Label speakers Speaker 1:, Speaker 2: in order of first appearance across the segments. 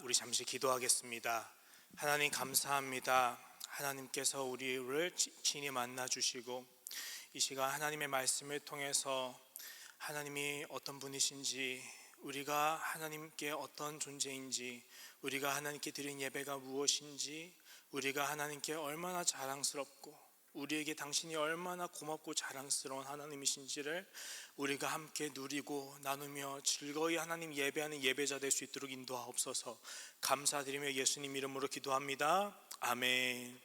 Speaker 1: 우리 잠시 기도하겠습니다. 하나님 감사합니다. 하나님께서 우리를 친히 만나주시고 이 시간 하나님의 말씀을 통해서 하나님이 어떤 분이신지, 우리가 하나님께 어떤 존재인지, 우리가 하나님께 드린 예배가 무엇인지, 우리가 하나님께 얼마나 자랑스럽고 우리에게 당신이 얼마나 고맙고 자랑스러운 하나님이신지를 우리가 함께 누리고 나누며 즐거이 하나님 예배하는 예배자 될 수 있도록 인도하옵소서. 감사드리며 예수님 이름으로 기도합니다. 아멘.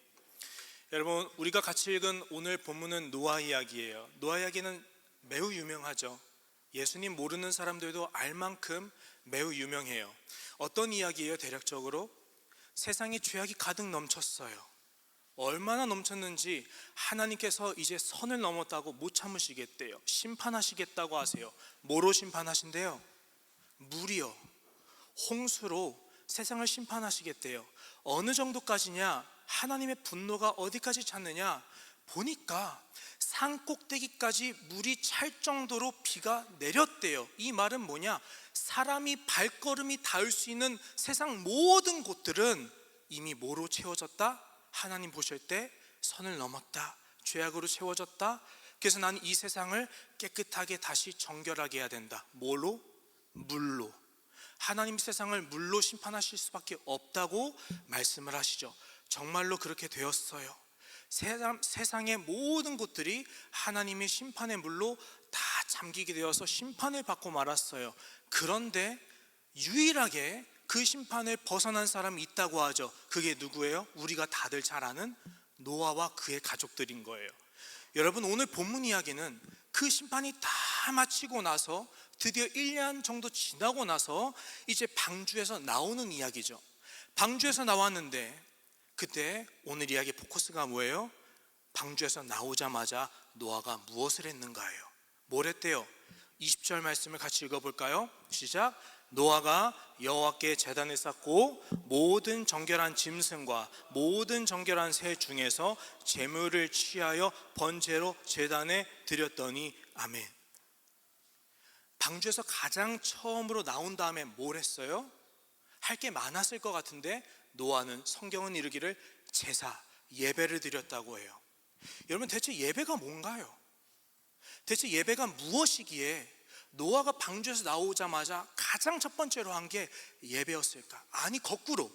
Speaker 1: 여러분, 우리가 같이 읽은 오늘 본문은 노아 이야기예요. 노아 이야기는 매우 유명하죠. 예수님 모르는 사람들도 알 만큼 매우 유명해요. 어떤 이야기예요? 대략적으로 세상에 죄악이 가득 넘쳤어요. 얼마나 넘쳤는지 하나님께서 이제 선을 넘었다고 못 참으시겠대요. 심판하시겠다고 하세요. 뭐로 심판하신대요? 물이요, 홍수로 세상을 심판하시겠대요. 어느 정도까지냐? 하나님의 분노가 어디까지 찼느냐? 보니까 산 꼭대기까지 물이 찰 정도로 비가 내렸대요. 이 말은 뭐냐? 사람이 발걸음이 닿을 수 있는 세상 모든 곳들은 이미 뭐로 채워졌다? 하나님 보실 때 선을 넘었다, 죄악으로 채워졌다. 그래서 나는 이 세상을 깨끗하게 다시 정결하게 해야 된다. 뭘로? 물로. 하나님 세상을 물로 심판하실 수밖에 없다고 말씀을 하시죠. 정말로 그렇게 되었어요. 세상의 모든 곳들이 하나님의 심판의 물로 다 잠기게 되어서 심판을 받고 말았어요. 그런데 유일하게 그 심판을 벗어난 사람이 있다고 하죠. 그게 누구예요? 우리가 다들 잘 아는 노아와 그의 가족들인 거예요. 여러분, 오늘 본문 이야기는 그 심판이 다 마치고 나서 드디어 1년 정도 지나고 나서 이제 방주에서 나오는 이야기죠. 방주에서 나왔는데 그때 오늘 이야기 포커스가 뭐예요? 방주에서 나오자마자 노아가 무엇을 했는가예요. 뭘 했대요? 20절 말씀을 같이 읽어볼까요? 시작. 노아가 여호와께 제단을 쌓고 모든 정결한 짐승과 모든 정결한 새 중에서 제물을 취하여 번제로 제단에 드렸더니 아멘. 방주에서 가장 처음으로 나온 다음에 뭘 했어요? 할 게 많았을 것 같은데 노아는 성경은 이르기를 제사, 예배를 드렸다고 해요. 여러분, 대체 예배가 뭔가요? 대체 예배가 무엇이기에 노아가 방주에서 나오자마자 가장 첫 번째로 한 게 예배였을까? 아니, 거꾸로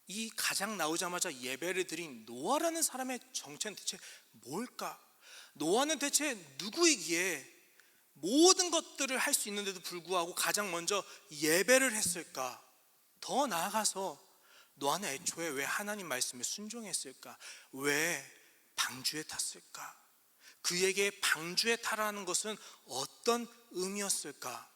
Speaker 1: 이 가장 나오자마자 예배를 드린 노아라는 사람의 정체는 대체 뭘까? 노아는 대체 누구이기에 모든 것들을 할 수 있는데도 불구하고 가장 먼저 예배를 했을까? 더 나아가서 노아는 애초에 왜 하나님 말씀에 순종했을까? 왜 방주에 탔을까? 그에게 방주에 타라는 것은 어떤 의미였을까?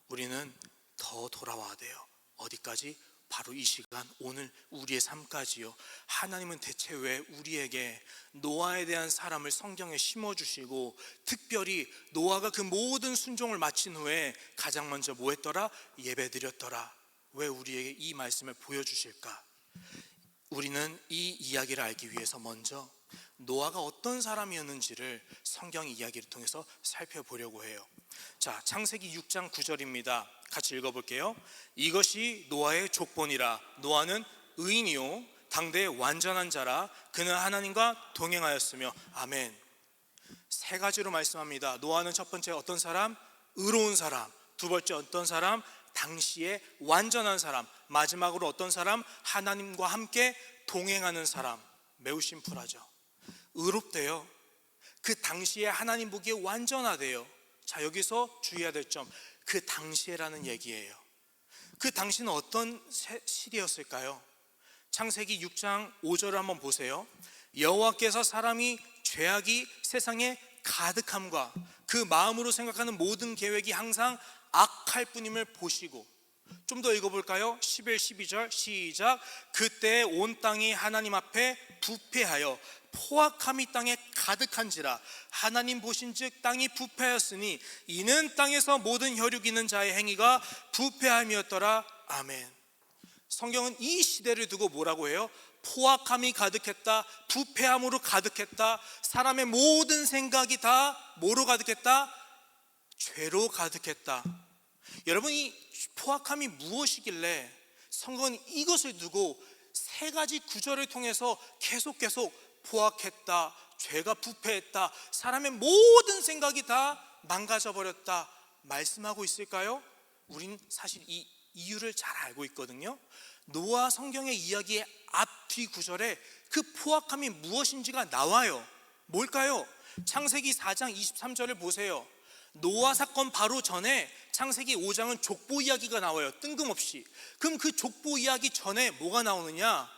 Speaker 1: 우리는 더 돌아와야 돼요. 어디까지? 바로 이 시간, 오늘 우리의 삶까지요. 하나님은 대체 왜 우리에게 노아에 대한 사람을 성경에 심어주시고 특별히 노아가 그 모든 순종을 마친 후에 가장 먼저 뭐 했더라? 예배드렸더라. 왜 우리에게 이 말씀을 보여주실까? 우리는 이 이야기를 알기 위해서 먼저 노아가 어떤 사람이었는지를 성경 이야기를 통해서 살펴보려고 해요. 자, 창세기 6장 9절입니다. 같이 읽어볼게요. 이것이 노아의 족본이라. 노아는 의인이요 당대의 완전한 자라. 그는 하나님과 동행하였으며. 아멘. 세 가지로 말씀합니다. 노아는 첫 번째 어떤 사람? 의로운 사람. 두 번째 어떤 사람? 당시에 완전한 사람. 마지막으로 어떤 사람? 하나님과 함께 동행하는 사람. 매우 심플하죠. 의롭대요. 그 당시에 하나님 보기에 완전하대요. 자, 여기서 주의해야 될 점, 그 당시에라는 얘기예요. 그 당시는 어떤 시대였을까요? 창세기 6장 5절을 한번 보세요. 여호와께서 사람이 죄악이 세상에 가득함과 그 마음으로 생각하는 모든 계획이 항상 악할 뿐임을 보시고. 좀 더 읽어볼까요? 11, 12절 시작. 그때 온 땅이 하나님 앞에 부패하여 포악함이 땅에 가득한지라. 하나님 보신즉 땅이 부패하였으니 이는 땅에서 모든 혈육 있는 자의 행위가 부패함이었더라. 아멘. 성경은 이 시대를 두고 뭐라고 해요? 포악함이 가득했다, 부패함으로 가득했다. 사람의 모든 생각이 다 뭐로 가득했다? 죄로 가득했다. 여러분, 이 포악함이 무엇이길래 성경은 이것을 두고 세 가지 구절을 통해서 계속 포악했다, 죄가 부패했다, 사람의 모든 생각이 다 망가져버렸다 말씀하고 있을까요? 우린 사실 이 이유를 잘 알고 있거든요. 노아 성경의 이야기의 앞뒤 구절에 그 포악함이 무엇인지가 나와요. 뭘까요? 창세기 4장 23절을 보세요. 노아 사건 바로 전에 창세기 5장은 족보 이야기가 나와요. 뜬금없이. 그럼 그 족보 이야기 전에 뭐가 나오느냐?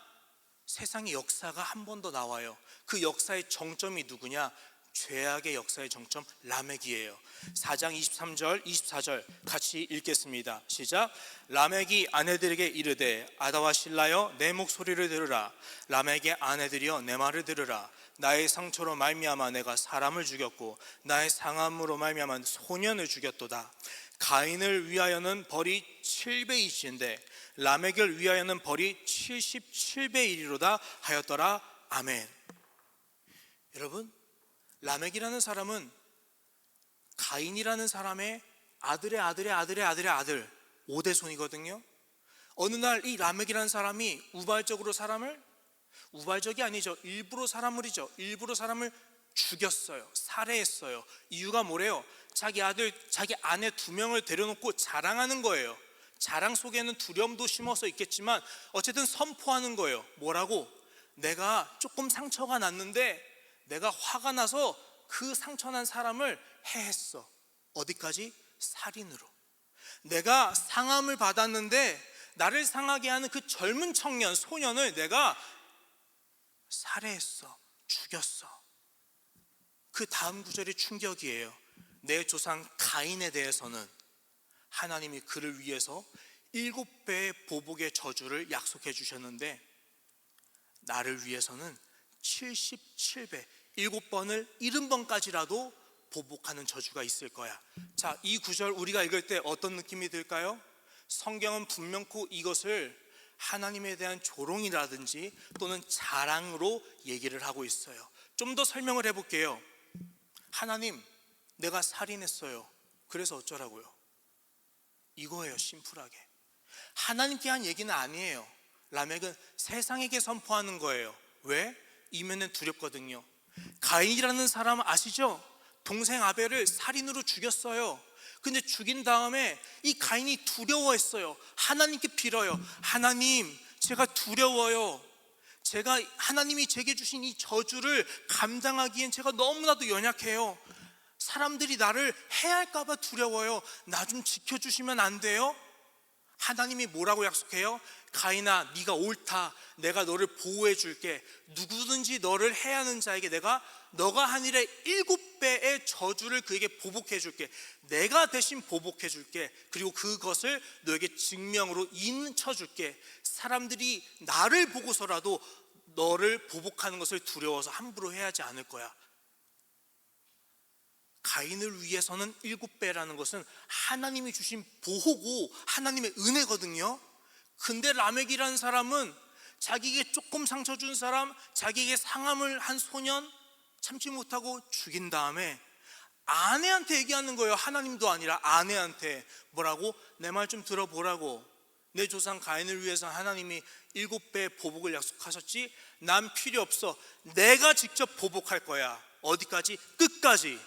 Speaker 1: 세상의 역사가 한 번 더 나와요. 그 역사의 정점이 누구냐? 죄악의 역사의 정점 라멕이에요. 4장 23절 24절 같이 읽겠습니다. 시작. 라멕이 아내들에게 이르되 아다와 실라여 내 목소리를 들으라. 라멕의 아내들이여 내 말을 들으라. 나의 상처로 말미암아 내가 사람을 죽였고 나의 상함으로 말미암아 소년을 죽였도다. 가인을 위하여는 벌이 7배이신데 라멕을 위하여는 벌이 77배이리로다 하였더라. 아멘. 여러분, 라멕이라는 사람은 가인이라는 사람의 아들의 아들 5대손이거든요. 어느 날 이 라멕이라는 사람이 우발적으로 우발적이 아니죠. 일부러 사람을 죽였어요. 살해했어요. 이유가 뭐래요? 자기 아내 2명을 데려놓고 자랑하는 거예요. 자랑 속에는 두려움도 심어서 있겠지만 어쨌든 선포하는 거예요. 뭐라고? 내가 조금 상처가 났는데 내가 화가 나서 그 상처난 사람을 해했어. 어디까지? 살인으로. 내가 상함을 받았는데 나를 상하게 하는 그 젊은 소년을 내가 살해했어. 죽였어. 그 다음 구절이 충격이에요. 내 조상 가인에 대해서는 하나님이 그를 위해서 7배의 보복의 저주를 약속해 주셨는데 나를 위해서는 77배 7번을 70번까지라도 보복하는 저주가 있을 거야. 자, 이 구절 우리가 읽을 때 어떤 느낌이 들까요? 성경은 분명코 이것을 하나님에 대한 조롱이라든지 또는 자랑으로 얘기를 하고 있어요. 좀 더 설명을 해볼게요. 하나님, 내가 살인했어요. 그래서 어쩌라고요? 이거예요. 심플하게 하나님께 한 얘기는 아니에요. 라멕은 세상에게 선포하는 거예요. 왜? 이면은 두렵거든요. 가인이라는 사람 아시죠? 동생 아벨을 살인으로 죽였어요. 근데 죽인 다음에 이 가인이 두려워했어요. 하나님께 빌어요. 하나님, 제가 두려워요. 제가 하나님이 제게 주신 이 저주를 감당하기엔 제가 너무나도 연약해요. 사람들이 나를 해할까 봐 두려워요. 나 좀 지켜주시면 안 돼요? 하나님이 뭐라고 약속해요? 가인아, 네가 옳다. 내가 너를 보호해 줄게. 누구든지 너를 해하는 자에게 내가 너가 한 일의 7배의 저주를 그에게 보복해 줄게. 내가 대신 보복해 줄게. 그리고 그것을 너에게 증명으로 인쳐 줄게. 사람들이 나를 보고서라도 너를 보복하는 것을 두려워서 함부로 해하지 않을 거야. 가인을 위해서는 7배라는 것은 하나님이 주신 보호고 하나님의 은혜거든요. 근데 라멕이라는 사람은 자기에게 조금 상처 준 사람, 자기에게 상함을 한 소년 참지 못하고 죽인 다음에 아내한테 얘기하는 거예요. 하나님도 아니라 아내한테. 뭐라고? 내 말 좀 들어보라고. 내 조상 가인을 위해서 하나님이 7배 보복을 약속하셨지? 난 필요 없어. 내가 직접 보복할 거야. 어디까지? 끝까지.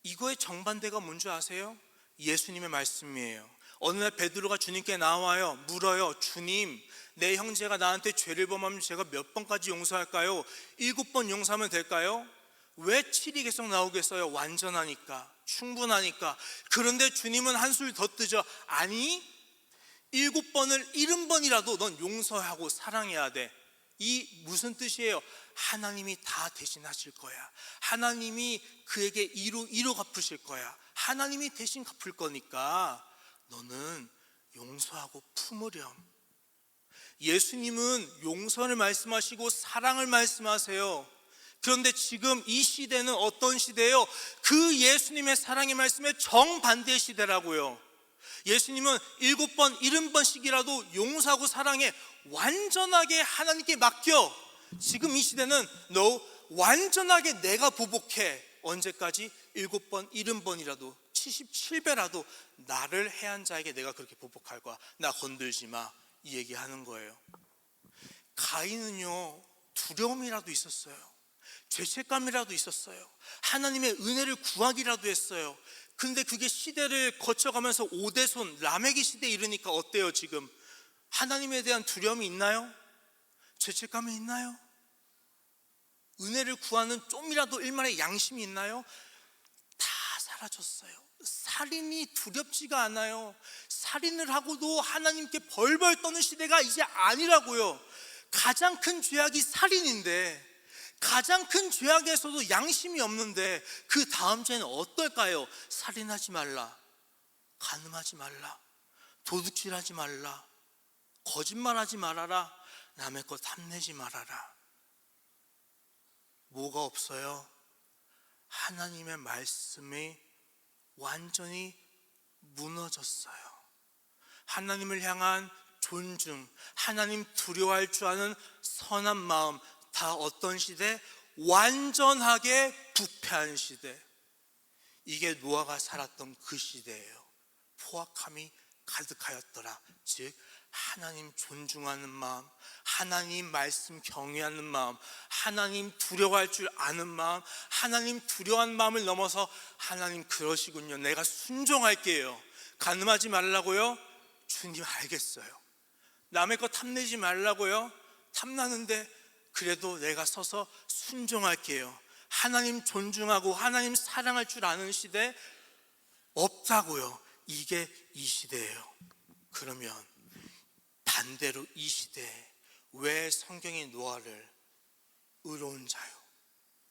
Speaker 1: 이거의 정반대가 뭔지 아세요? 예수님의 말씀이에요. 어느 날 베드로가 주님께 나와요. 물어요. 주님, 내 형제가 나한테 죄를 범하면 제가 몇 번까지 용서할까요? 7번 용서하면 될까요? 왜 7이 계속 나오겠어요? 완전하니까, 충분하니까. 그런데 주님은 한술 더 뜨죠. 아니, 7번을 70번이라도 넌 용서하고 사랑해야 돼. 이 무슨 뜻이에요? 하나님이 다 대신하실 거야. 하나님이 그에게 이로 갚으실 거야. 하나님이 대신 갚을 거니까 너는 용서하고 품으렴. 예수님은 용서를 말씀하시고 사랑을 말씀하세요. 그런데 지금 이 시대는 어떤 시대예요? 그 예수님의 사랑의 말씀에 정반대의 시대라고요. 예수님은 7번, 70번씩이라도 용서하고 사랑해. 완전하게 하나님께 맡겨. 지금 이 시대는 너 완전하게 내가 보복해. 언제까지? 7번, 70번이라도 77배라도 나를 해한 자에게 내가 그렇게 보복할 거야. 나 건들지 마. 이 얘기하는 거예요. 가인은요, 두려움이라도 있었어요. 죄책감이라도 있었어요. 하나님의 은혜를 구하기라도 했어요. 근데 그게 시대를 거쳐가면서 5대손 라멕의 시대에 이르니까 어때요? 지금 하나님에 대한 두려움이 있나요? 죄책감이 있나요? 은혜를 구하는 좀이라도 일말의 양심이 있나요? 다 사라졌어요. 살인이 두렵지가 않아요. 살인을 하고도 하나님께 벌벌 떠는 시대가 이제 아니라고요. 가장 큰 죄악이 살인인데, 가장 큰 죄악에서도 양심이 없는데, 그 다음 죄는 어떨까요? 살인하지 말라, 간음하지 말라, 도둑질하지 말라, 거짓말하지 말아라, 남의 것 탐내지 말아라. 뭐가 없어요? 하나님의 말씀이 완전히 무너졌어요. 하나님을 향한 존중, 하나님 두려워할 줄 아는 선한 마음, 다 어떤 시대? 완전하게 부패한 시대. 이게 노아가 살았던 그 시대예요. 포악함이 가득하였더라. 즉 하나님 존중하는 마음, 하나님 말씀 경외하는 마음, 하나님 두려워할 줄 아는 마음, 하나님 두려워하는 마음을 넘어서 하나님 그러시군요, 내가 순종할게요. 간음하지 말라고요? 주님 알겠어요. 남의 거 탐내지 말라고요? 탐나는데 그래도 내가 서서 순종할게요. 하나님 존중하고 하나님 사랑할 줄 아는 시대 없다고요. 이게 이 시대예요. 그러면 반대로 이 시대에 왜 성경이 노아를 의로운 자요,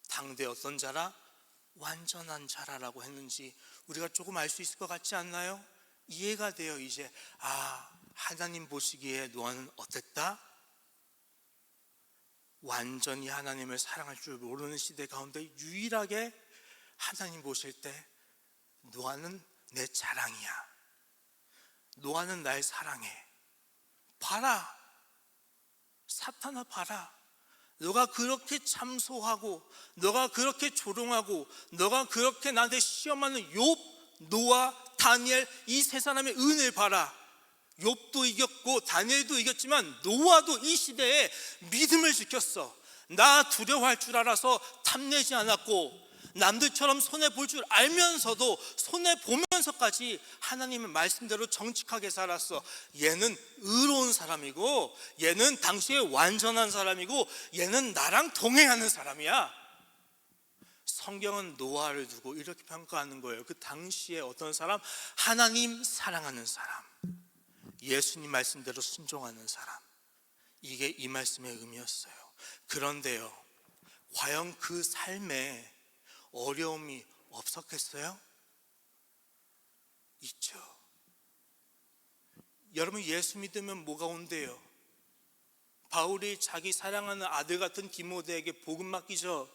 Speaker 1: 당대 어떤 자라? 완전한 자라라고 했는지 우리가 조금 알 수 있을 것 같지 않나요? 이해가 돼요. 이제 하나님 보시기에 노아는 어땠다? 완전히 하나님을 사랑할 줄 모르는 시대 가운데 유일하게 하나님 보실 때 노아는 내 자랑이야, 노아는 날 사랑해. 봐라, 사탄아 봐라, 너가 그렇게 참소하고 너가 그렇게 조롱하고 너가 그렇게 나한테 시험하는 욥, 노아, 다니엘, 이 세 사람의 은혜를 봐라. 욥도 이겼고 다니엘도 이겼지만 노아도 이 시대에 믿음을 지켰어. 나 두려워할 줄 알아서 탐내지 않았고, 남들처럼 손해볼 줄 알면서도 손해보면서까지 하나님의 말씀대로 정직하게 살았어. 얘는 의로운 사람이고, 얘는 당시에 완전한 사람이고, 얘는 나랑 동행하는 사람이야. 성경은 노아를 두고 이렇게 평가하는 거예요. 그 당시에 어떤 사람? 하나님 사랑하는 사람, 예수님 말씀대로 순종하는 사람. 이게 이 말씀의 의미였어요. 그런데요, 과연 그 삶에 어려움이 없었겠어요? 있죠. 여러분, 예수 믿으면 뭐가 온대요? 바울이 자기 사랑하는 아들 같은 디모데에게 복음 맡기죠.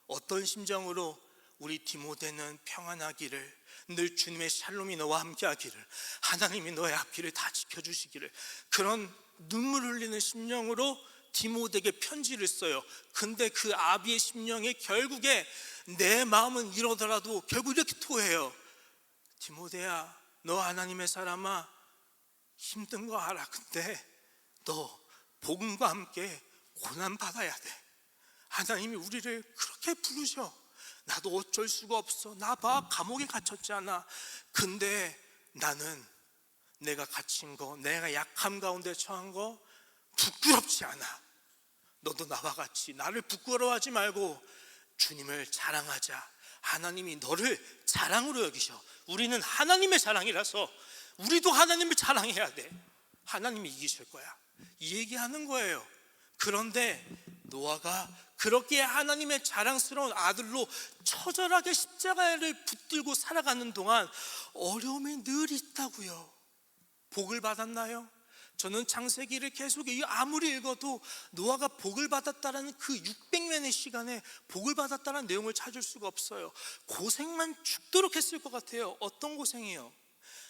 Speaker 1: 어떤 심정으로? 우리 디모데는 평안하기를, 늘 주님의 샬롬이 너와 함께 하기를, 하나님이 너의 앞길을 다 지켜주시기를, 그런 눈물 흘리는 심령으로 디모데에게 편지를 써요. 근데 그 아비의 심령에 결국에 내 마음은 이러더라도 결국 이렇게 토해요. 디모데야, 너 하나님의 사람아, 힘든 거 알아. 근데 너 복음과 함께 고난 받아야 돼. 하나님이 우리를 그렇게 부르셔. 나도 어쩔 수가 없어. 나 봐, 감옥에 갇혔잖아. 근데 나는 내가 갇힌 거, 내가 약함 가운데 처한 거 부끄럽지 않아. 너도 나와 같이 나를 부끄러워하지 말고 주님을 자랑하자. 하나님이 너를 자랑으로 여기셔. 우리는 하나님의 자랑이라서 우리도 하나님을 자랑해야 돼. 하나님이 이기실 거야. 이 얘기하는 거예요. 그런데 노아가 그렇게 하나님의 자랑스러운 아들로 처절하게 십자가를 붙들고 살아가는 동안 어려움이 늘 있다고요. 복을 받았나요? 저는 창세기를 계속 아무리 읽어도 노아가 복을 받았다라는 그 600년의 시간에 복을 받았다는 내용을 찾을 수가 없어요. 고생만 죽도록 했을 것 같아요. 어떤 고생이요?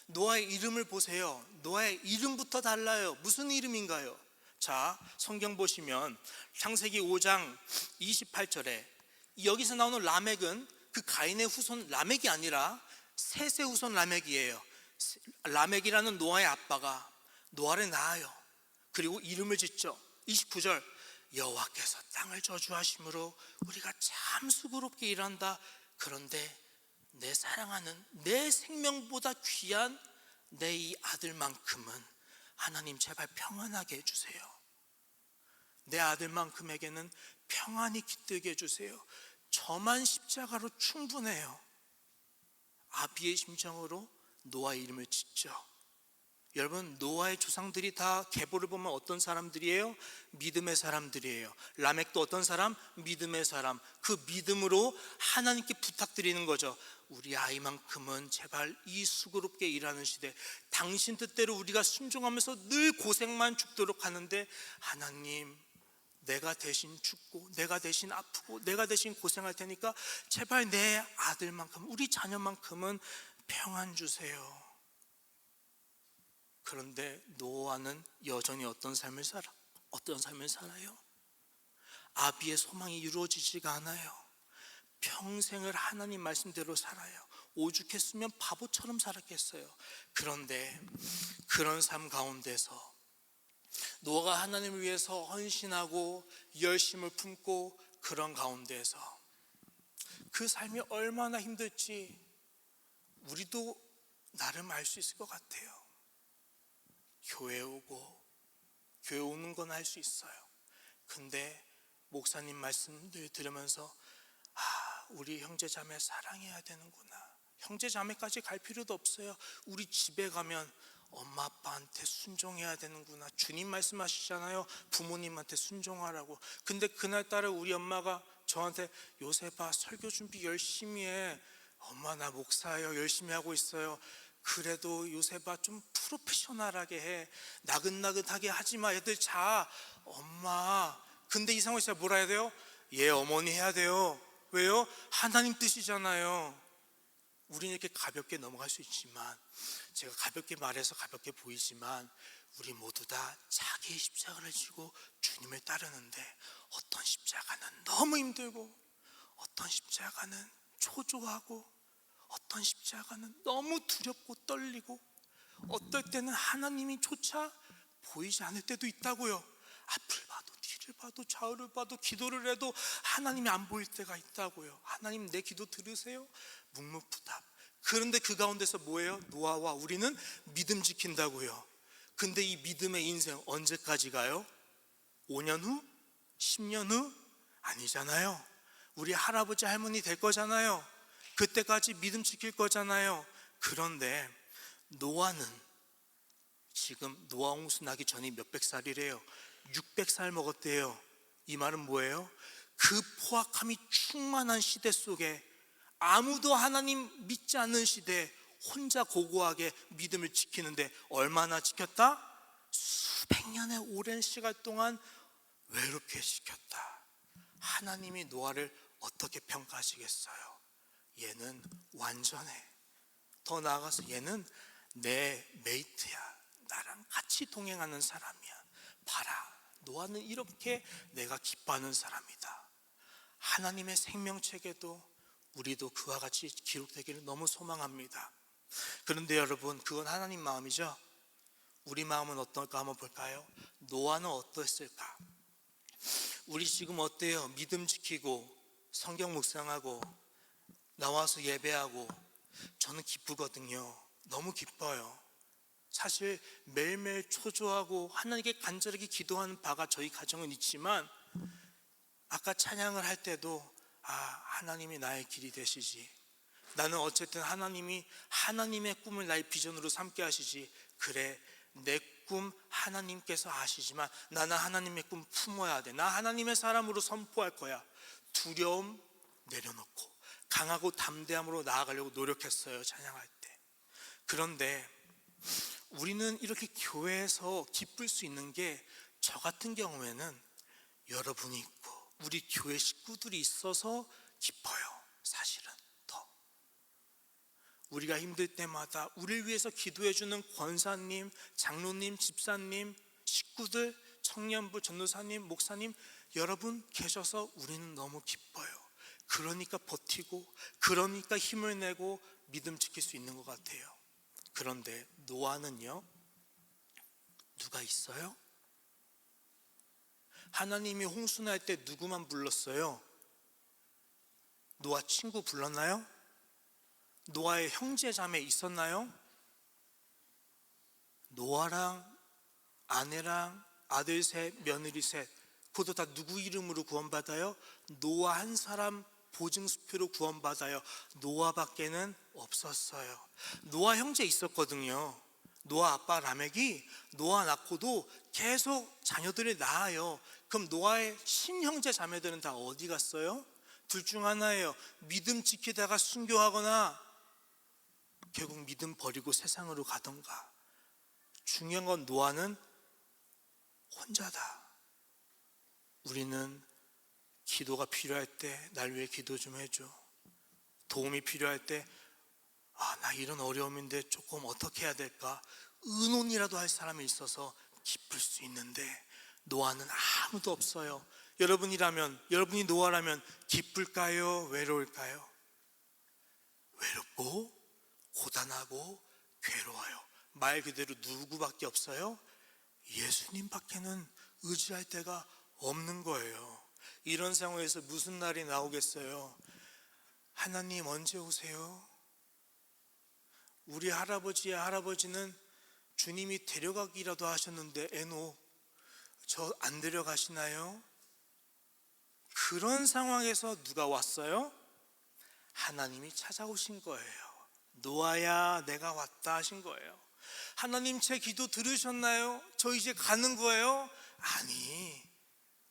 Speaker 1: 노아의 이름을 보세요. 노아의 이름부터 달라요. 무슨 이름인가요? 자, 성경 보시면 창세기 5장 28절에 여기서 나오는 라멕은 그 가인의 후손 라멕이 아니라 셋의 후손 라멕이에요. 라멕이라는 노아의 아빠가 노아를 낳아요. 그리고 이름을 짓죠. 29절, 여호와께서 땅을 저주하심으로 우리가 참 수고롭게 일한다. 그런데 내 사랑하는 내 생명보다 귀한 내 이 아들만큼은 하나님 제발 평안하게 해주세요. 내 아들만큼에게는 평안히 깃들게 해주세요. 저만 십자가로 충분해요. 아비의 심정으로 노아의 이름을 짓죠. 여러분, 노아의 조상들이 다 계보를 보면 어떤 사람들이에요? 믿음의 사람들이에요. 라멕도 어떤 사람? 믿음의 사람. 그 믿음으로 하나님께 부탁드리는 거죠. 우리 아이만큼은 제발 이 수고롭게 일하는 시대, 당신 뜻대로 우리가 순종하면서 늘 고생만 죽도록 하는데, 하나님, 내가 대신 죽고 내가 대신 아프고 내가 대신 고생할 테니까 제발 내 아들만큼, 우리 자녀만큼은 평안 주세요. 그런데 노아는 여전히 어떤 삶을 살아요? 아비의 소망이 이루어지지가 않아요. 평생을 하나님 말씀대로 살아요. 오죽했으면 바보처럼 살았겠어요. 그런데 그런 삶 가운데서 노아가 하나님을 위해서 헌신하고 열심을 품고, 그런 가운데서 그 삶이 얼마나 힘들지 우리도 나름 알 수 있을 것 같아요. 교회 오는 건 알 수 있어요. 근데 목사님 말씀들 들으면서 우리 형제 자매 사랑해야 되는구나. 형제 자매까지 갈 필요도 없어요. 우리 집에 가면 엄마 아빠한테 순종해야 되는구나. 주님 말씀하시잖아요. 부모님한테 순종하라고. 근데 그날따라 우리 엄마가 저한테 요셉아 설교 준비 열심히 해. 엄마 나 목사예요. 열심히 하고 있어요. 그래도 요셉아 좀 프로페셔널하게 해. 나긋나긋하게 하지마. 애들 자. 엄마. 근데 이 상황에서 뭐라 해야 돼요? 예, 어머니 해야 돼요. 왜요? 하나님 뜻이잖아요. 우리는 이렇게 가볍게 넘어갈 수 있지만, 제가 가볍게 말해서 가볍게 보이지만, 우리 모두 다 자기의 십자가를 지고 주님을 따르는데, 어떤 십자가는 너무 힘들고, 어떤 십자가는 초조하고, 어떤 십자가는 너무 두렵고 떨리고, 어떨 때는 하나님이 조차 보이지 않을 때도 있다고요. 앞을 봐도 뒤를 봐도 좌우를 봐도 기도를 해도 하나님이 안 보일 때가 있다고요. 하나님 내 기도 들으세요? 묵묵부답. 그런데 그 가운데서 뭐예요? 노아와 우리는 믿음 지킨다고요. 근데 이 믿음의 인생 언제까지 가요? 5년 후? 10년 후? 아니잖아요. 우리 할아버지 할머니 될 거잖아요. 그때까지 믿음 지킬 거잖아요. 그런데 노아는 지금 노아 홍수 나기 전이 몇백 살이래요. 600살 먹었대요. 이 말은 뭐예요? 그 포악함이 충만한 시대 속에, 아무도 하나님 믿지 않는 시대에 혼자 고고하게 믿음을 지키는데 얼마나 지켰다? 수백 년의 오랜 시간 동안 외롭게 지켰다. 하나님이 노아를 어떻게 평가하시겠어요? 얘는 완전해. 더 나아가서 얘는 내 메이트야. 나랑 같이 동행하는 사람이야. 봐라, 노아는 이렇게 내가 기뻐하는 사람이다. 하나님의 생명책에도 우리도 그와 같이 기록되기를 너무 소망합니다. 그런데 여러분, 그건 하나님 마음이죠. 우리 마음은 어떨까 한번 볼까요? 노아는 어땠을까? 우리 지금 어때요? 믿음 지키고 성경 묵상하고 나와서 예배하고, 저는 기쁘거든요. 너무 기뻐요. 사실 매일매일 초조하고 하나님께 간절하게 기도하는 바가 저희 가정은 있지만, 아까 찬양을 할 때도 하나님이 나의 길이 되시지. 나는 어쨌든 하나님이 하나님의 꿈을 나의 비전으로 삼게 하시지. 그래, 내 꿈 하나님께서 아시지만 나는 하나님의 꿈 품어야 돼. 나 하나님의 사람으로 선포할 거야. 두려움 내려놓고 강하고 담대함으로 나아가려고 노력했어요, 찬양할 때. 그런데 우리는 이렇게 교회에서 기쁠 수 있는 게, 저 같은 경우에는 여러분이 있고 우리 교회 식구들이 있어서 기뻐요. 사실은 더 우리가 힘들 때마다 우리를 위해서 기도해주는 권사님, 장로님, 집사님, 식구들, 청년부, 전도사님, 목사님 여러분 계셔서 우리는 너무 기뻐요. 그러니까 버티고, 그러니까 힘을 내고 믿음 지킬 수 있는 것 같아요. 그런데 노아는요, 누가 있어요? 하나님이 홍수 날 때 누구만 불렀어요? 노아 친구 불렀나요? 노아의 형제 자매 있었나요? 노아랑 아내랑 아들 셋, 며느리 셋, 그것도 다 누구 이름으로 구원받아요? 노아 한 사람 보증수표로 구원받아요. 노아밖에는 없었어요. 노아 형제 있었거든요. 노아 아빠 라멕이 노아 낳고도 계속 자녀들을 낳아요. 그럼 노아의 친형제 자매들은 다 어디 갔어요? 둘 중 하나예요. 믿음 지키다가 순교하거나 결국 믿음 버리고 세상으로 가던가. 중요한 건 노아는 혼자다. 우리는 기도가 필요할 때 날 위해 기도 좀 해줘. 도움이 필요할 때 나 이런 어려움인데 조금 어떻게 해야 될까? 의논이라도 할 사람이 있어서 기쁠 수 있는데 노아는 아무도 없어요. 여러분이 노아라면 기쁠까요? 외로울까요? 외롭고 고단하고 괴로워요. 말 그대로 누구밖에 없어요? 예수님밖에는 의지할 데가 없는 거예요. 이런 상황에서 무슨 날이 나오겠어요? 하나님 언제 오세요? 우리 할아버지는 주님이 데려가기라도 하셨는데 애노 저 안 데려가시나요? 그런 상황에서 누가 왔어요? 하나님이 찾아오신 거예요. 노아야 내가 왔다 하신 거예요. 하나님 제 기도 들으셨나요? 저 이제 가는 거예요? 아니,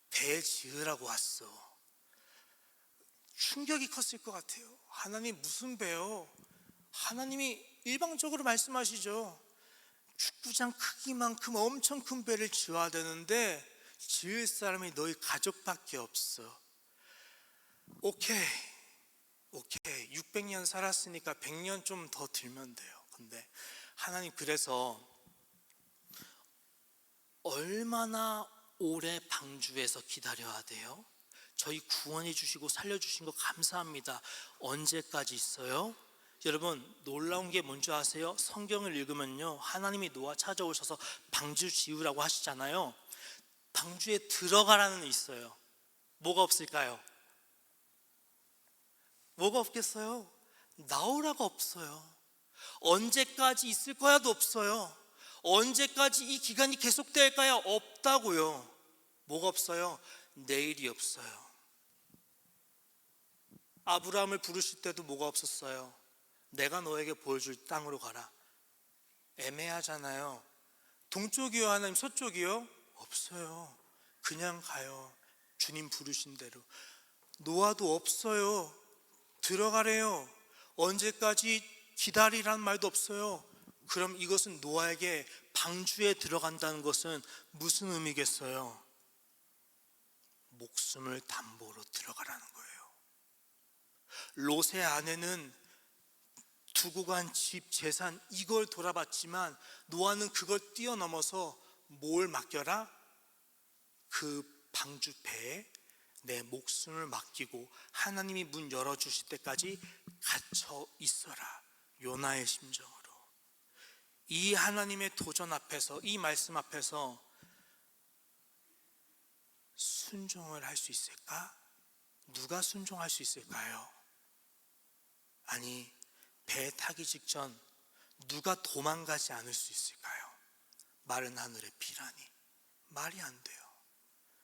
Speaker 1: 배 지으라고 왔어. 충격이 컸을 것 같아요. 하나님 무슨 배요? 하나님이 일방적으로 말씀하시죠. 축구장 크기만큼 엄청 큰 배를 지어야 되는데 지을 사람이 너희 가족밖에 없어. 오케이 600년 살았으니까 100년 좀 더 들면 돼요. 근데 하나님 그래서 얼마나 오래 방주에서 기다려야 돼요? 저희 구원해 주시고 살려주신 거 감사합니다. 언제까지 있어요? 여러분 놀라운 게 뭔지 아세요? 성경을 읽으면요 하나님이 노아 찾아오셔서 방주 지으라고 하시잖아요. 방주에 들어가라는 있어요. 뭐가 없을까요? 뭐가 없겠어요? 나오라가 없어요. 언제까지 있을 거야도 없어요. 언제까지 이 기간이 계속될까요? 없다고요. 뭐가 없어요? 내일이 없어요. 아브라함을 부르실 때도 뭐가 없었어요? 내가 너에게 보여줄 땅으로 가라. 애매하잖아요. 동쪽이요 하나님, 서쪽이요? 없어요. 그냥 가요. 주님 부르신 대로. 노아도 없어요. 들어가래요. 언제까지 기다리란 말도 없어요. 그럼 이것은 노아에게 방주에 들어간다는 것은 무슨 의미겠어요? 목숨을 담보로 들어가라는 거예요. 롯의 아내는 두고 간 집, 재산 이걸 돌아봤지만 노아는 그걸 뛰어넘어서 뭘 맡겨라? 그 방주 배에 내 목숨을 맡기고 하나님이 문 열어주실 때까지 갇혀 있어라. 요나의 심정으로. 이 하나님의 도전 앞에서, 이 말씀 앞에서 순종을 할 수 있을까? 누가 순종할 수 있을까요? 아니, 배 타기 직전 누가 도망가지 않을 수 있을까요? 마른 하늘의 비라니. 말이 안 돼요.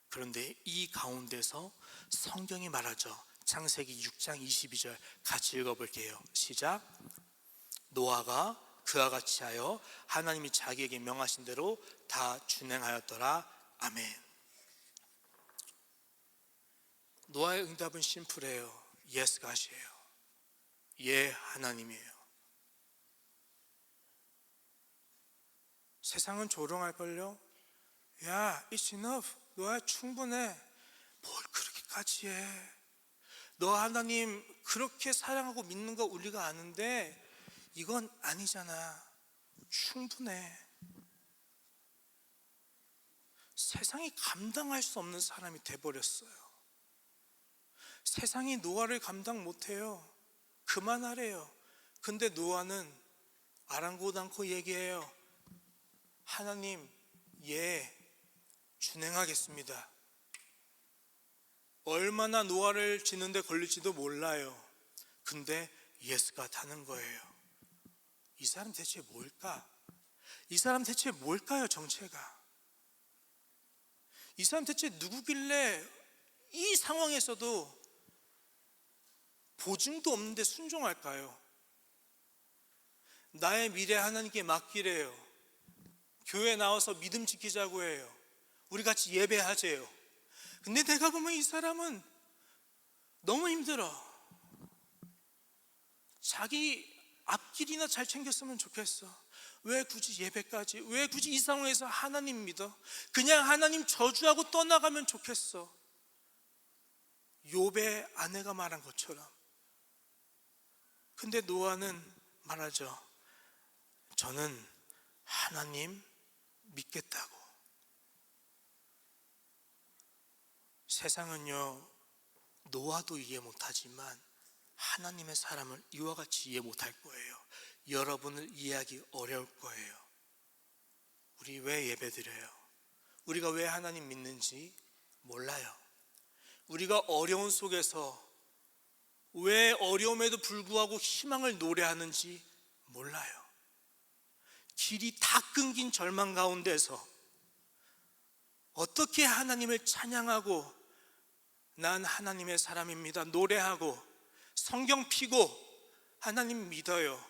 Speaker 1: 그런데 이 가운데서 성경이 말하죠. 창세기 6장 22절 같이 읽어볼게요. 시작. 노아가 그와 같이 하여 하나님이 자기에게 명하신 대로 다 준행하였더라. 아멘. 노아의 응답은 심플해요. Yes, God이에요. 예, 하나님이에요. 세상은 조롱할걸요. 야, it's enough. 노아야 충분해. 뭘 그렇게까지 해. 너 하나님 그렇게 사랑하고 믿는 거 우리가 아는데 이건 아니잖아. 충분해. 세상이 감당할 수 없는 사람이 돼버렸어요. 세상이 노아를 감당 못해요. 그만하래요. 근데 노아는 아랑곳 않고 얘기해요. 하나님, 예, 준행하겠습니다. 얼마나 노아를 짓는데 걸릴지도 몰라요. 근데 예스가 타는 거예요. 이 사람 대체 뭘까? 이 사람 대체 뭘까요, 정체가? 이 사람 대체 누구길래 이 상황에서도 보증도 없는데 순종할까요? 나의 미래 하나님께 맡기래요. 교회 나와서 믿음 지키자고 해요. 우리 같이 예배하재요. 근데 내가 보면 이 사람은 너무 힘들어. 자기 앞길이나 잘 챙겼으면 좋겠어. 왜 굳이 예배까지? 왜 굳이 이 상황에서 하나님 믿어? 그냥 하나님 저주하고 떠나가면 좋겠어. 욥의 아내가 말한 것처럼. 근데 노아는 말하죠. 저는 하나님 믿겠다고. 세상은요, 노아도 이해 못하지만 하나님의 사람을 이와 같이 이해 못할 거예요. 여러분을 이해하기 어려울 거예요. 우리 왜 예배드려요? 우리가 왜 하나님 믿는지 몰라요. 우리가 어려운 속에서 왜 어려움에도 불구하고 희망을 노래하는지 몰라요. 길이 다 끊긴 절망 가운데서 어떻게 하나님을 찬양하고 난 하나님의 사람입니다 노래하고 성경 피고 하나님 믿어요.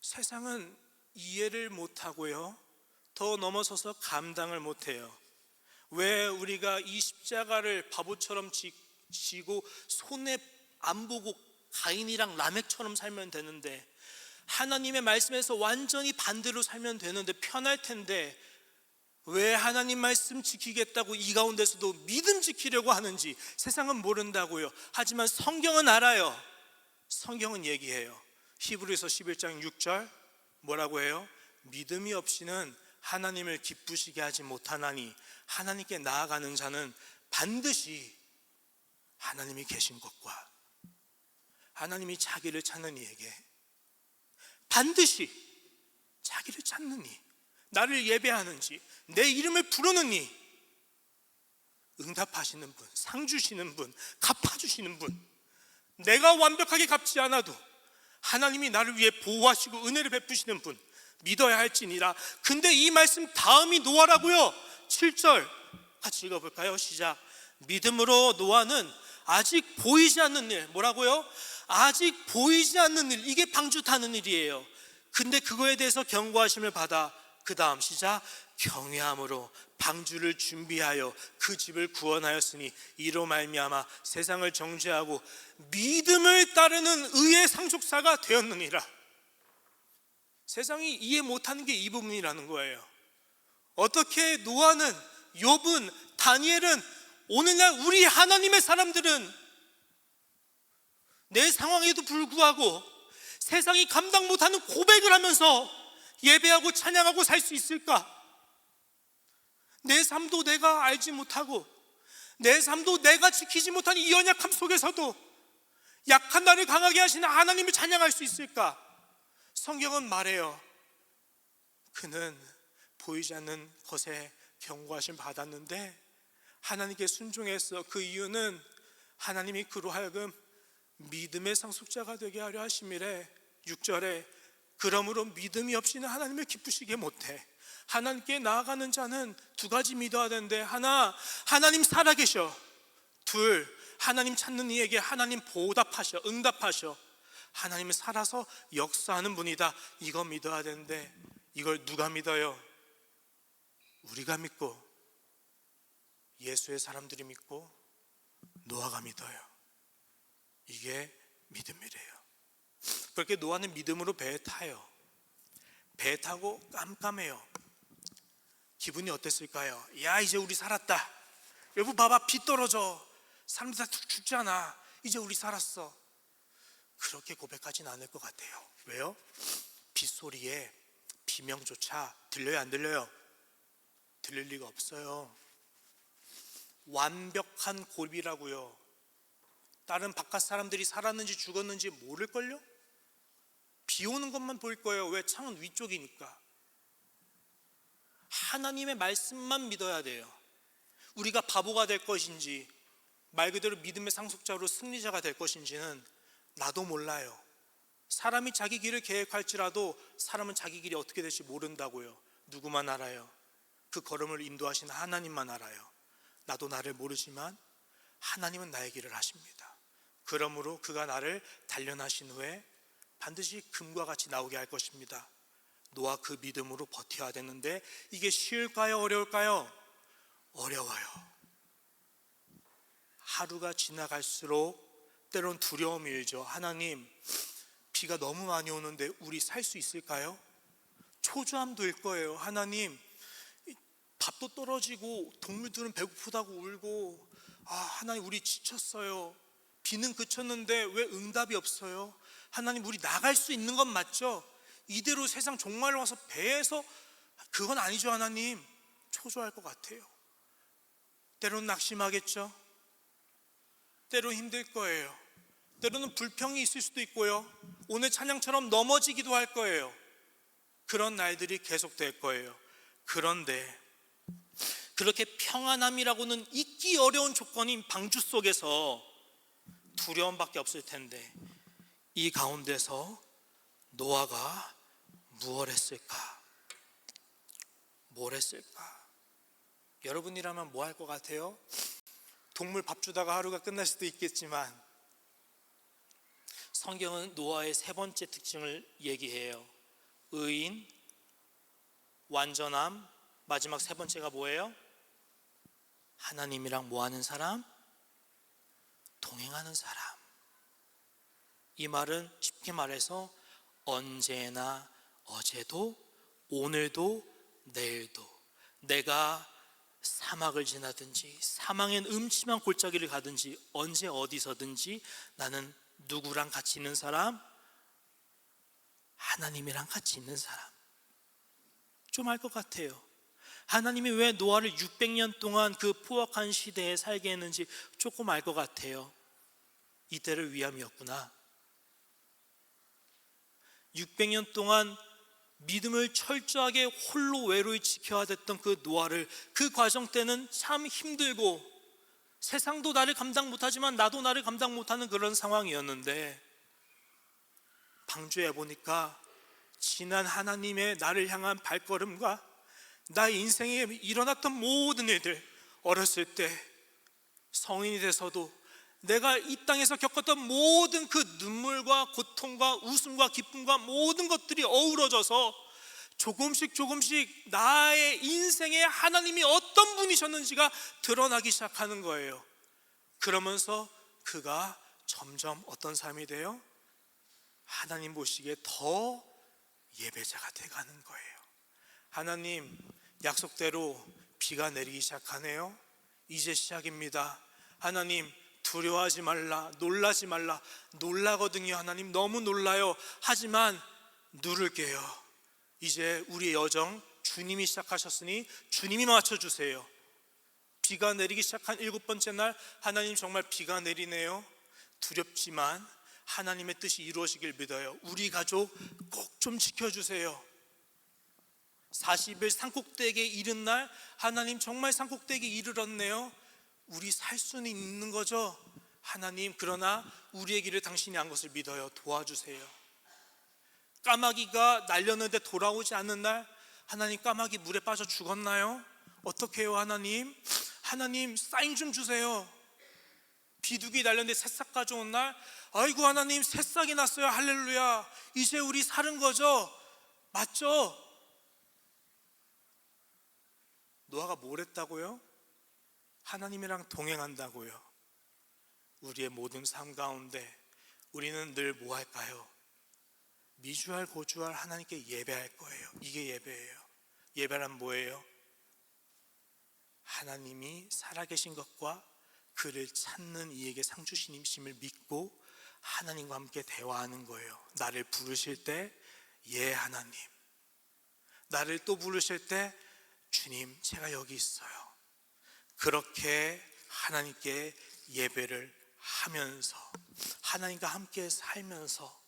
Speaker 1: 세상은 이해를 못하고요, 더 넘어서서 감당을 못해요. 왜 우리가 이 십자가를 바보처럼 지고 손에 안 보고 가인이랑 라멕처럼 살면 되는데, 하나님의 말씀에서 완전히 반대로 살면 되는데 편할 텐데, 왜 하나님 말씀 지키겠다고 이 가운데서도 믿음 지키려고 하는지 세상은 모른다고요. 하지만 성경은 알아요. 성경은 얘기해요. 히브리서 11장 6절 뭐라고 해요? 믿음이 없이는 하나님을 기쁘시게 하지 못하나니 하나님께 나아가는 자는 반드시 하나님이 계신 것과 하나님이 자기를 찾는 이에게 반드시 자기를 찾는 이, 나를 예배하는지 내 이름을 부르는 이, 응답하시는 분, 상 주시는 분, 갚아주시는 분, 내가 완벽하게 갚지 않아도 하나님이 나를 위해 보호하시고 은혜를 베푸시는 분 믿어야 할지니라. 근데 이 말씀 다음이 노아라고요. 7절 같이 읽어볼까요? 시작. 믿음으로 노아는 아직 보이지 않는 일, 뭐라고요? 아직 보이지 않는 일, 이게 방주 타는 일이에요. 근데 그거에 대해서 경고하심을 받아 그 다음 시작. 경외함으로 방주를 준비하여 그 집을 구원하였으니 이로 말미암아 세상을 정죄하고 믿음을 따르는 의의 상속사가 되었느니라. 세상이 이해 못하는 게 이 부분이라는 거예요. 어떻게 노아는, 욥은, 다니엘은, 오늘날 우리 하나님의 사람들은 내 상황에도 불구하고 세상이 감당 못하는 고백을 하면서 예배하고 찬양하고 살 수 있을까? 내 삶도 내가 알지 못하고 내 삶도 내가 지키지 못한 이 연약함 속에서도 약한 나를 강하게 하시는 하나님을 찬양할 수 있을까? 성경은 말해요. 그는 보이지 않는 것에 경고하심 받았는데 하나님께 순종했어. 그 이유는 하나님이 그로 하여금 믿음의 상속자가 되게 하려 하심이래. 6절에 그러므로 믿음이 없이는 하나님을 기쁘시게 못해. 하나님께 나아가는 자는 두 가지 믿어야 되는데, 하나, 하나님 살아계셔. 둘, 하나님 찾는 이에게 하나님 보답하셔, 응답하셔. 하나님이 살아서 역사하는 분이다. 이거 믿어야 되는데 이걸 누가 믿어요? 우리가 믿고 예수의 사람들이 믿고 노아가 믿어요. 이게 믿음이래요. 그렇게 노아는 믿음으로 배에 타요. 배에 타고 깜깜해요. 기분이 어땠을까요? 야, 이제 우리 살았다. 여보 봐봐, 비 떨어져. 사람들 다 죽잖아. 이제 우리 살았어. 그렇게 고백하진 않을 것 같아요. 왜요? 빗소리에 비명조차 들려요, 안 들려요? 들릴 리가 없어요. 완벽한 고비라고요. 다른 바깥 사람들이 살았는지 죽었는지 모를걸요? 비 오는 것만 보일 거예요. 왜? 창은 위쪽이니까. 하나님의 말씀만 믿어야 돼요. 우리가 바보가 될 것인지 말 그대로 믿음의 상속자로 승리자가 될 것인지는 나도 몰라요. 사람이 자기 길을 계획할지라도 사람은 자기 길이 어떻게 될지 모른다고요. 누구만 알아요? 그 걸음을 인도하신 하나님만 알아요. 나도 나를 모르지만 하나님은 나의 길을 하십니다. 그러므로 그가 나를 단련하신 후에 반드시 금과 같이 나오게 할 것입니다. 노아 그 믿음으로 버텨야 되는데 이게 쉬울까요? 어려울까요? 어려워요. 하루가 지나갈수록 때론 두려움이 일죠. 하나님, 비가 너무 많이 오는데 우리 살 수 있을까요? 초조함도 일 거예요. 하나님, 밥도 떨어지고 동물들은 배고프다고 울고, 하나님 우리 지쳤어요. 비는 그쳤는데 왜 응답이 없어요? 하나님, 우리 나갈 수 있는 건 맞죠? 이대로 세상 종말로 와서 배에서, 그건 아니죠. 하나님, 초조할 것 같아요. 때로는 낙심하겠죠. 때로 힘들 거예요. 때로는 불평이 있을 수도 있고요. 오늘 찬양처럼 넘어지기도 할 거예요. 그런 날들이 계속될 거예요. 그런데 그렇게 평안함이라고는 잊기 어려운 조건인 방주 속에서 두려움밖에 없을 텐데 이 가운데서 노아가 무엇을 했을까? 뭘 했을까? 여러분이라면 뭐 할 것 같아요? 동물 밥 주다가 하루가 끝날 수도 있겠지만 성경은 노아의 세 번째 특징을 얘기해요. 의인, 완전함, 마지막 세 번째가 뭐예요? 하나님이랑 뭐 하는 사람? 동행하는 사람. 이 말은 쉽게 말해서 언제나 어제도 오늘도 내일도 내가 사막을 지나든지 사망의 음침한 골짜기를 가든지 언제 어디서든지 나는 누구랑 같이 있는 사람? 하나님이랑 같이 있는 사람. 좀 알 것 같아요. 하나님이 왜 노아를 600년 동안 그 포악한 시대에 살게 했는지 조금 알 것 같아요. 이때를 위함이었구나. 600년 동안 믿음을 철저하게 홀로 외로이 지켜야 됐던 그 노아를, 그 과정 때는 참 힘들고 세상도 나를 감당 못하지만 나도 나를 감당 못하는 그런 상황이었는데 방주에 보니까 지난 하나님의 나를 향한 발걸음과 나의 인생에 일어났던 모든 일들, 어렸을 때 성인이 돼서도 내가 이 땅에서 겪었던 모든 그 눈물과 고통과 웃음과 기쁨과 모든 것들이 어우러져서 조금씩 나의 인생에 하나님이 어떤 분이셨는지가 드러나기 시작하는 거예요. 그러면서 그가 점점 어떤 삶이 돼요? 하나님 보시기에 더 예배자가 돼가는 거예요. 하나님, 약속대로 비가 내리기 시작하네요. 이제 시작입니다. 하나님, 두려워하지 말라, 놀라지 말라. 놀라거든요. 하나님, 너무 놀라요. 하지만 누를게요. 이제 우리의 여정 주님이 시작하셨으니 주님이 맞춰주세요. 비가 내리기 시작한 7번째 날, 하나님 정말 비가 내리네요. 두렵지만 하나님의 뜻이 이루어지길 믿어요. 우리 가족 꼭 좀 지켜주세요. 40일 산꼭대기에 이른 날, 하나님 정말 산꼭대기에 이르렀네요. 우리 살 수는 있는 거죠? 하나님, 그러나 우리의 길을 당신이 안 것을 믿어요. 도와주세요. 까마귀가 날렸는데 돌아오지 않는 날, 하나님 까마귀 물에 빠져 죽었나요? 어떻게 해요? 하나님, 하나님 사인 좀 주세요. 비둘기 날렸는데 새싹 가져온 날, 아이고 하나님 새싹이 났어요. 할렐루야. 이제 우리 살은 거죠? 맞죠? 노아가 뭘 했다고요? 하나님이랑 동행한다고요. 우리의 모든 삶 가운데 우리는 늘 뭐 할까요? 미주알 고주알 하나님께 예배할 거예요. 이게 예배예요. 예배란 뭐예요? 하나님이 살아계신 것과 그를 찾는 이에게 상 주시님심을 믿고 하나님과 함께 대화하는 거예요. 나를 부르실 때 예 하나님, 나를 또 부르실 때 주님 제가 여기 있어요. 그렇게 하나님께 예배를 하면서 하나님과 함께 살면서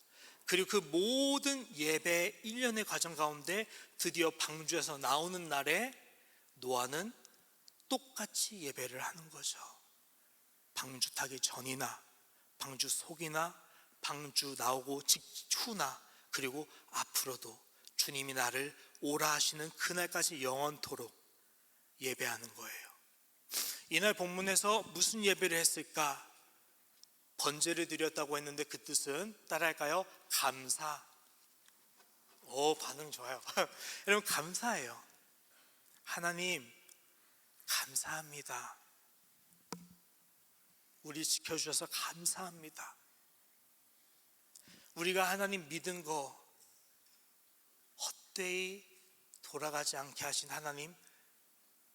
Speaker 1: 그리고 그 모든 예배 1년의 과정 가운데 드디어 방주에서 나오는 날에 노아는 똑같이 예배를 하는 거죠. 방주 타기 전이나 방주 속이나 방주 나오고 직후나 그리고 앞으로도 주님이 나를 오라 하시는 그날까지 영원토록 예배하는 거예요. 이날 본문에서 무슨 예배를 했을까? 번제를 드렸다고 했는데 그 뜻은 따라할까요? 감사. 반응 좋아요. 여러분, 감사해요. 하나님 감사합니다. 우리 지켜주셔서 감사합니다. 우리가 하나님 믿은 거 헛되이 돌아가지 않게 하신 하나님,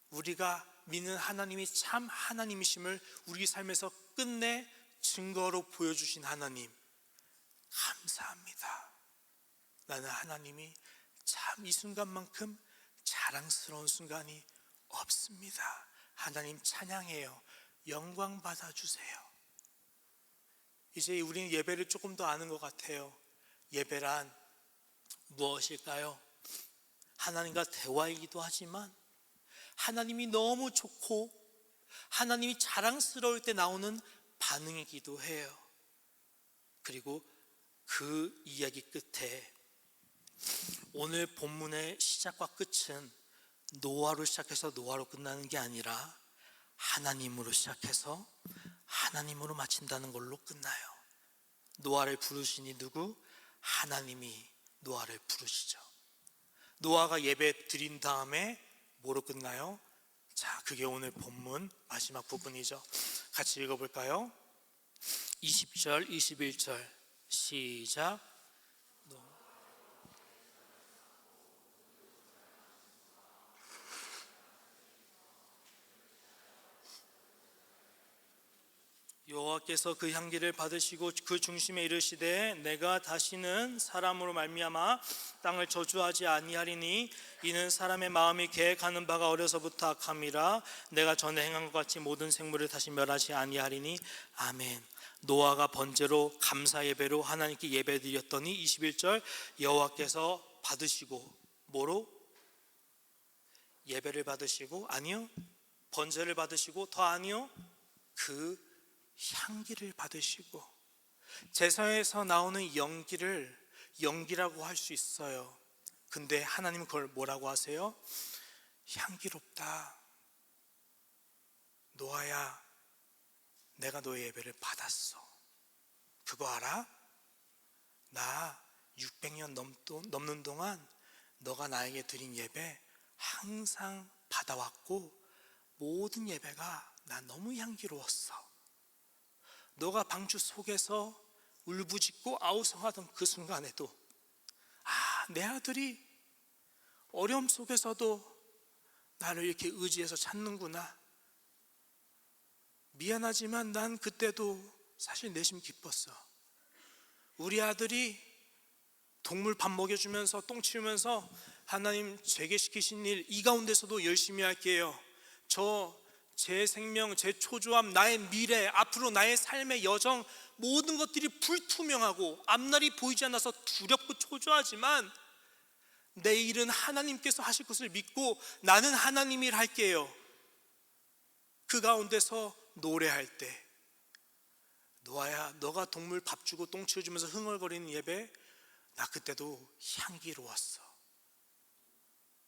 Speaker 1: 우리가 믿는 하나님이 참 하나님이심을 우리 삶에서 끝내 증거로 보여주신 하나님, 감사합니다. 나는 하나님이 참 이 순간만큼 자랑스러운 순간이 없습니다. 하나님 찬양해요. 영광 받아주세요. 이제 우리는 예배를 조금 더 아는 것 같아요. 예배란 무엇일까요? 하나님과 대화이기도 하지만 하나님이 너무 좋고 하나님이 자랑스러울 때 나오는 반응이기도 해요. 그리고 그 이야기 끝에 오늘 본문의 시작과 끝은 노아로 시작해서 노아로 끝나는 게 아니라 하나님으로 시작해서 하나님으로 마친다는 걸로 끝나요. 노아를 부르시니 누구? 하나님이 노아를 부르시죠. 노아가 예배 드린 다음에 뭐로 끝나요? 자, 그게 오늘 본문 마지막 부분이죠. 같이 읽어볼까요? 20절, 21절 시작. 여호와께서 그 향기를 받으시고 그 중심에 이르시되 내가 다시는 사람으로 말미암아 땅을 저주하지 아니하리니 이는 사람의 마음이 계획하는 바가 어려서부터 악함이라 내가 전에 행한 것 같이 모든 생물을 다시 멸하지 아니하리니 아멘. 노아가 번제로 감사 예배로 하나님께 예배드렸더니 21절 여호와께서 받으시고 뭐로? 예배를 받으시고 아니요 번제를 받으시고 더 아니요 그 향기를 받으시고 제사에서 나오는 연기라고 할 수 있어요. 근데 하나님은 그걸 뭐라고 하세요? 향기롭다. 노아야, 내가 너의 예배를 받았어. 그거 알아? 나 600년 넘는 동안 너가 나에게 드린 예배 항상 받아왔고 모든 예배가 난 너무 향기로웠어. 너가 방주 속에서 울부짖고 아우성하던 그 순간에도 내 아들이 어려움 속에서도 나를 이렇게 의지해서 찾는구나. 미안하지만 난 그때도 사실 내심 기뻤어. 우리 아들이 동물 밥 먹여주면서 똥 치우면서 하나님 제게 시키신 일 이 가운데서도 열심히 할게요. 제 생명, 제 초조함, 나의 미래, 앞으로 나의 삶의 여정 모든 것들이 불투명하고 앞날이 보이지 않아서 두렵고 초조하지만 내 일은 하나님께서 하실 것을 믿고 나는 하나님 일 할게요. 그 가운데서 노래할 때 노아야, 너가 동물 밥 주고 똥 치워주면서 흥얼거리는 예배 나 그때도 향기로웠어.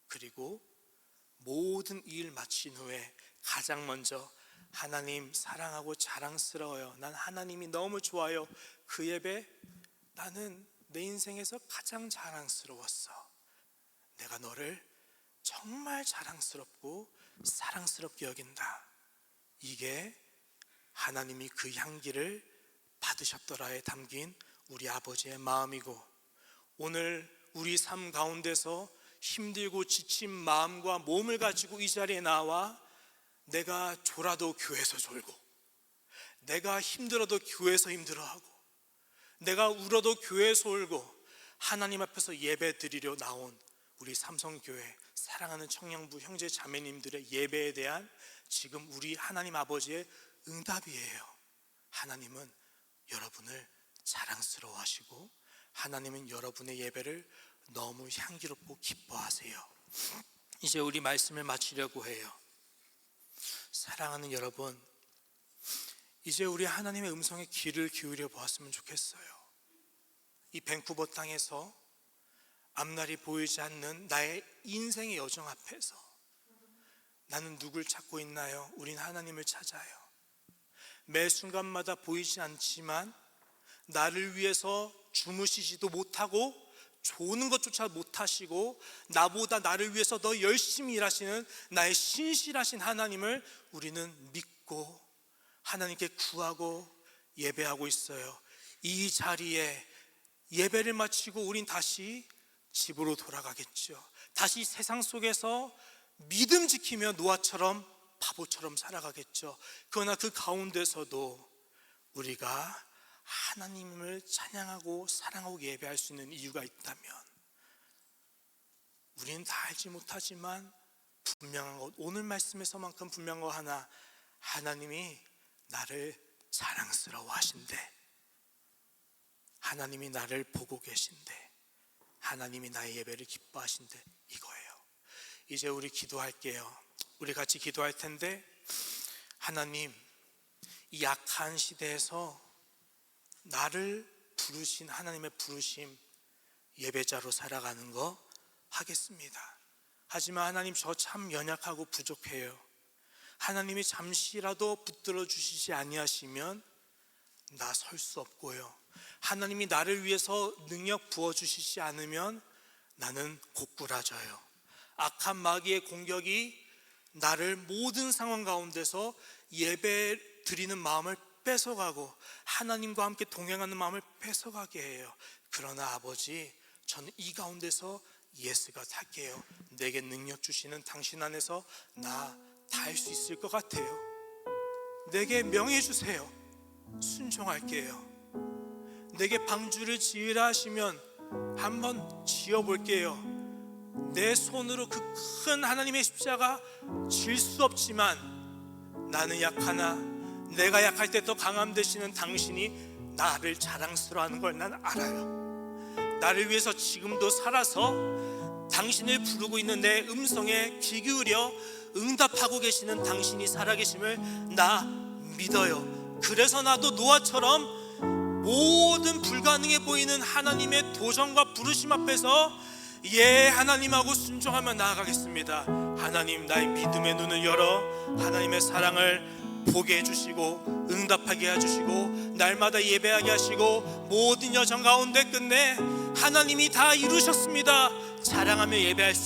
Speaker 1: 그리고 모든 일 마친 후에 가장 먼저 하나님 사랑하고 자랑스러워요. 난 하나님이 너무 좋아요. 그 예배 나는 내 인생에서 가장 자랑스러웠어. 내가 너를 정말 자랑스럽고 사랑스럽게 여긴다. 이게 하나님이 그 향기를 받으셨더라에 담긴 우리 아버지의 마음이고 오늘 우리 삶 가운데서 힘들고 지친 마음과 몸을 가지고 이 자리에 나와 내가 졸아도 교회에서 졸고 내가 힘들어도 교회에서 힘들어하고 내가 울어도 교회에서 울고 하나님 앞에서 예배 드리려 나온 우리 삼성교회 사랑하는 청년부 형제 자매님들의 예배에 대한 지금 우리 하나님 아버지의 응답이에요. 하나님은 여러분을 자랑스러워하시고 하나님은 여러분의 예배를 너무 향기롭고 기뻐하세요. 이제 우리 말씀을 마치려고 해요. 사랑하는 여러분, 이제 우리 하나님의 음성에 귀를 기울여 보았으면 좋겠어요. 이 밴쿠버 땅에서 앞날이 보이지 않는 나의 인생의 여정 앞에서 나는 누굴 찾고 있나요? 우린 하나님을 찾아요. 매 순간마다 보이지 않지만 나를 위해서 주무시지도 못하고 조는 것조차 못하시고 나보다 나를 위해서 더 열심히 일하시는 나의 신실하신 하나님을 우리는 믿고 하나님께 구하고 예배하고 있어요. 이 자리에 예배를 마치고 우린 다시 집으로 돌아가겠죠. 다시 세상 속에서 믿음 지키며 노아처럼 바보처럼 살아가겠죠. 그러나 그 가운데서도 우리가 하나님을 찬양하고 사랑하고 예배할 수 있는 이유가 있다면, 우리는 다 알지 못하지만 분명한 것, 오늘 말씀에서만큼 분명한 거 하나, 하나님이 나를 사랑스러워 하신대, 하나님이 나를 보고 계신대, 하나님이 나의 예배를 기뻐하신대, 이거예요. 이제 우리 기도할게요. 우리 같이 기도할 텐데, 하나님, 이 약한 시대에서 나를 부르신 하나님의 부르심, 예배자로 살아가는 거 하겠습니다. 하지만 하나님, 저 참 연약하고 부족해요. 하나님이 잠시라도 붙들어 주시지 아니하시면 나 설 수 없고요. 하나님이 나를 위해서 능력 부어주시지 않으면 나는 고꾸라져요. 악한 마귀의 공격이 나를 모든 상황 가운데서 예배 드리는 마음을 뺏어가고 하나님과 함께 동행하는 마음을 뺏어가게 해요. 그러나 아버지, 저는 이 가운데서 예스가 탈게요. 내게 능력 주시는 당신 안에서 나 다 할 수 있을 것 같아요. 내게 명해 주세요. 순종할게요. 내게 방주를 지으라 하시면 한번 지어볼게요. 내 손으로 그 큰 하나님의 십자가 질 수 없지만 나는 약하나 내가 약할 때 더 강함 되시는 당신이 나를 자랑스러워하는 걸 난 알아요. 나를 위해서 지금도 살아서 당신을 부르고 있는 내 음성에 귀 기울여 응답하고 계시는 당신이 살아계심을 나 믿어요. 그래서 나도 노아처럼 모든 불가능해 보이는 하나님의 도전과 부르심 앞에서 예 하나님하고 순종하며 나아가겠습니다. 하나님, 나의 믿음의 눈을 열어 하나님의 사랑을 보게 해주시고 응답하게 해주시고 날마다 예배하게 하시고 모든 여정 가운데 끝내 하나님이 다 이루셨습니다. 자랑하며 예배할 수